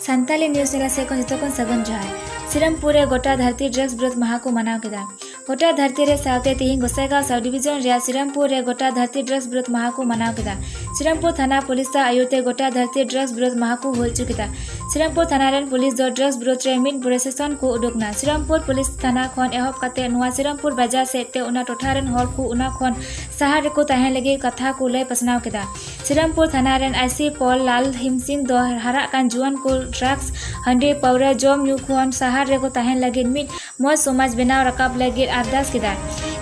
सान्ताली news नेला से जतोखन सगन जहार श्रीरामपुर गोटा धरती ड्रग्स विरोध माह को मनाव केदा गोटा धरती रे सावते तिहिं गोसाईगांव सब डिविजन रे श्रीरामपुर रे गोटा धरती ड्रग्स विरोध माह को मनाव केदा श्रीरामपुर थाना पुलिस आयुते गोटा धरती ड्रग्स विरोध माह को होल चुकेदा श्रीरामपुर थाना रेन पुलिस दो ड्रग्स विरोध रे मिड प्रोसेसन को उडुकना श्रीरामपुर पुलिस थाना खन एहब काते नुआ श्रीरामपुर बाजार सेते उना टोठा रेन हर को उना खन सहार को ताहें लगे कथा को लय पसनाव केदा श्रीरामपुर थाना रेन आईसी पॉल लाल हिमसिंह दो हरा कान जुआन को ड्रग्स हंडी पाउरा जम न्यू खन सहार रे को ताहें लगे मिड मौज समाज बनाव रकाब लगे अरदास केदा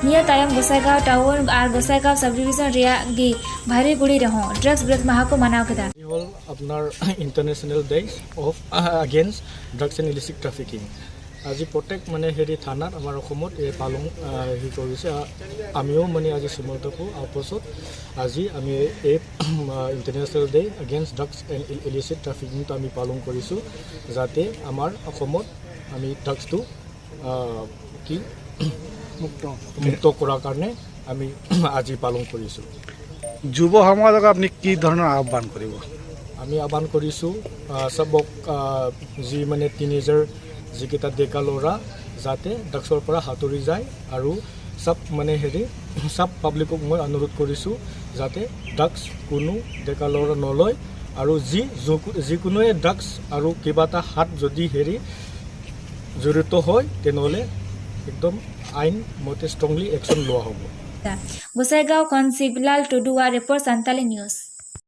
निया तायम गोसाईगांव टाउन और गोसाईगांव सब डिविजन रिया गी भारी गुड़ी रहो ड्रग्स विरोध माह को मनाव केदा अपनार international day of against drugs and illicit trafficking আজি प्रत्येक माने हेरी थाना आमार अসমত ए पालং हि কৰিছে আমিও মানে আজি সিমন্তকো আপছত আজি আমি এই international day against drugs and illicit trafficking তো আমি পালন কৰিছো যাতে আমাৰ অসমত আমি ড্ৰাগসটো কি মুক্ত কৰাৰ কাৰণে আমি আজি পালন কৰিছো যুৱ সমাজক আপুনি কি ধৰণৰ আহ্বান কৰিব আমি আহ্বান কৰিছো সবক যি মানে টিনেজাৰ जिकेटा डेका लरा जाते ड्रग्सर पर हातरी जाए और सब माने हेरी सब पब्लिक मैं अनुरोध करिसु जाते ड्रग्स कोनो डेका लरा नलय और जिकोनोए ड्रग्स और किबाटा हाथ जदि हेरी जड़ित है तेनहले एकदम आईन मते स्ट्रंगली एक्शन लोआ हबो गोसाईगांव खन शिवलाल टुडुआ रिपोर्ट सान्ताली न्यूज़।